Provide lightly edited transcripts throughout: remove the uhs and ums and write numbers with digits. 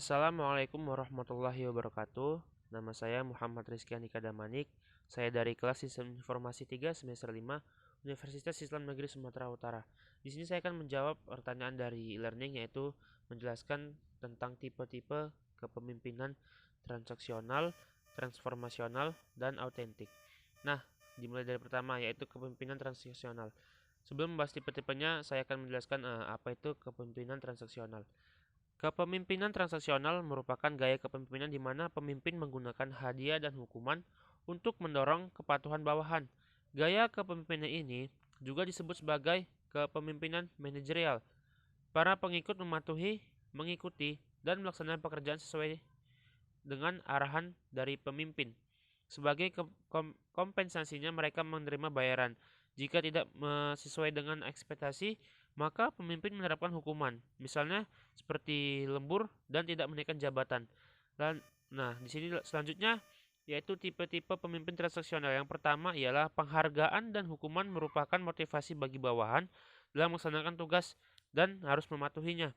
Assalamualaikum warahmatullahi wabarakatuh. Nama saya Muhammad Rizky Andika Damanik. Saya dari kelas Sistem Informasi 3 semester 5 Universitas Islam Negeri Sumatera Utara. Di sini saya akan menjawab pertanyaan dari e-learning, yaitu menjelaskan tentang tipe-tipe kepemimpinan transaksional, transformasional, dan autentik. Nah, dimulai dari pertama, yaitu kepemimpinan transaksional. Sebelum membahas tipe-tipenya, saya akan menjelaskan apa itu kepemimpinan transaksional. Kepemimpinan transaksional merupakan gaya kepemimpinan di mana pemimpin menggunakan hadiah dan hukuman untuk mendorong kepatuhan bawahan. Gaya kepemimpinan ini juga disebut sebagai kepemimpinan manajerial. Para pengikut mengikuti, dan melaksanakan pekerjaan sesuai dengan arahan dari pemimpin. Sebagai kompensasinya, mereka menerima bayaran. Jika tidak sesuai dengan ekspektasi, maka pemimpin menerapkan hukuman, misalnya seperti lembur dan tidak menaikkan jabatan. Nah, di sini selanjutnya yaitu tipe-tipe pemimpin transaksional. Yang pertama ialah penghargaan dan hukuman merupakan motivasi bagi bawahan dalam melaksanakan tugas dan harus mematuhinya.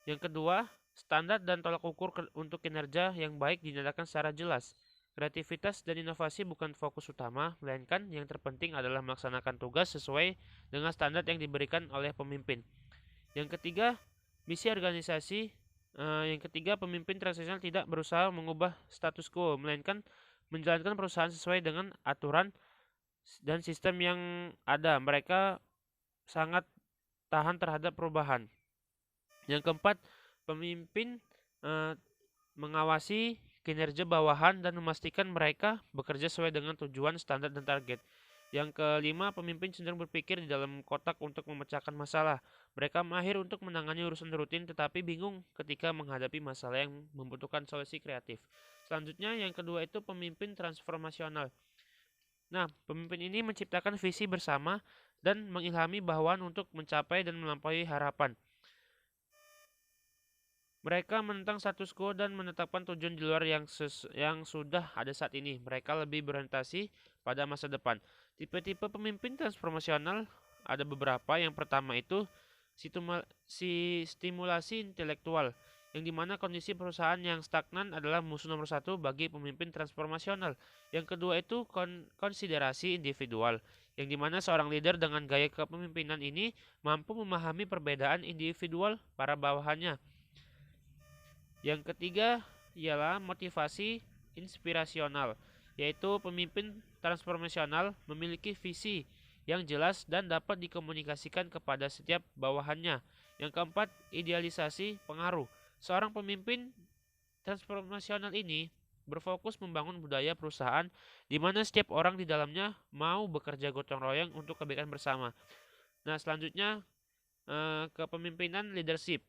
Yang kedua, standar dan tolak ukur untuk kinerja yang baik dinyatakan secara jelas. Kreativitas dan inovasi bukan fokus utama, melainkan yang terpenting adalah melaksanakan tugas sesuai dengan standar yang diberikan oleh pemimpin. Yang ketiga, misi organisasi. Yang ketiga, pemimpin transaksional tidak berusaha mengubah status quo, melainkan menjalankan perusahaan sesuai dengan aturan dan sistem yang ada. Mereka sangat tahan terhadap perubahan. Yang keempat, pemimpin mengawasi kinerja bawahan dan memastikan mereka bekerja sesuai dengan tujuan, standar, dan target. Yang kelima, pemimpin cenderung berpikir di dalam kotak untuk memecahkan masalah. Mereka mahir untuk menangani urusan rutin tetapi bingung ketika menghadapi masalah yang membutuhkan solusi kreatif. Selanjutnya, yang kedua itu pemimpin transformasional. Nah, pemimpin ini menciptakan visi bersama dan mengilhami bawahan untuk mencapai dan melampaui harapan. Mereka menentang status quo dan menetapkan tujuan di luar yang sudah ada saat ini. Mereka lebih berorientasi pada masa depan. Tipe-tipe pemimpin transformasional ada beberapa. Yang pertama itu stimulasi intelektual, yang dimana kondisi perusahaan yang stagnan adalah musuh nomor satu bagi pemimpin transformasional. Yang kedua itu konsiderasi individual, yang dimana seorang leader dengan gaya kepemimpinan ini mampu memahami perbedaan individual para bawahannya. Yang ketiga ialah motivasi inspirasional, yaitu pemimpin transformasional memiliki visi yang jelas dan dapat dikomunikasikan kepada setiap bawahannya. Yang keempat, idealisasi pengaruh. Seorang pemimpin transformasional ini berfokus membangun budaya perusahaan di mana setiap orang di dalamnya mau bekerja gotong royong untuk kebaikan bersama. Nah, selanjutnya kepemimpinan leadership,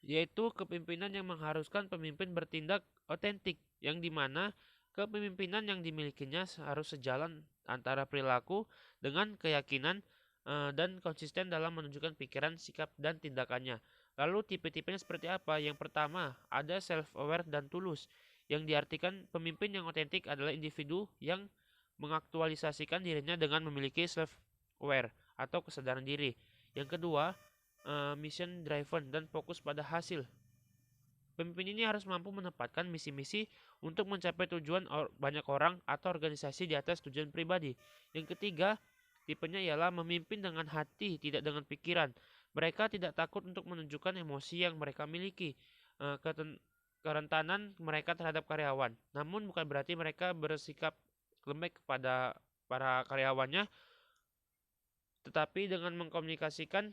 yaitu kepemimpinan yang mengharuskan pemimpin bertindak otentik, yang dimana kepemimpinan yang dimilikinya harus sejalan antara perilaku dengan keyakinan dan konsisten dalam menunjukkan pikiran, sikap, dan tindakannya. Lalu tipe-tipenya seperti apa? Yang pertama, ada self-aware dan tulus, yang diartikan pemimpin yang otentik adalah individu yang mengaktualisasikan dirinya dengan memiliki self-aware atau kesadaran diri. Yang kedua, mission driven dan fokus pada hasil. Pemimpin ini harus mampu menempatkan misi-misi untuk mencapai tujuan banyak orang atau organisasi di atas tujuan pribadi. Yang ketiga, tipenya ialah memimpin dengan hati, tidak dengan pikiran. Mereka tidak takut untuk menunjukkan emosi yang mereka miliki, kerentanan mereka terhadap karyawan. Namun bukan berarti mereka bersikap lembek kepada para karyawannya, tetapi dengan mengkomunikasikan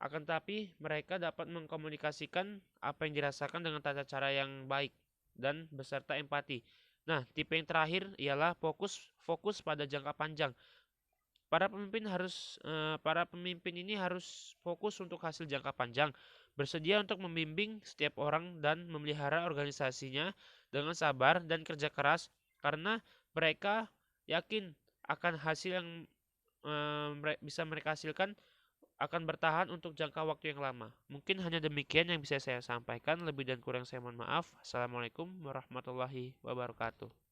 akan tetapi mereka dapat mengkomunikasikan apa yang dirasakan dengan tata cara yang baik dan beserta empati. Nah, tipe yang terakhir ialah fokus pada jangka panjang. Para pemimpin ini harus fokus untuk hasil jangka panjang, bersedia untuk membimbing setiap orang dan memelihara organisasinya dengan sabar dan kerja keras karena mereka yakin akan hasil yang bisa mereka hasilkan akan bertahan untuk jangka waktu yang lama. Mungkin hanya demikian yang bisa saya sampaikan. Lebih dan kurang saya mohon maaf. Assalamualaikum warahmatullahi wabarakatuh.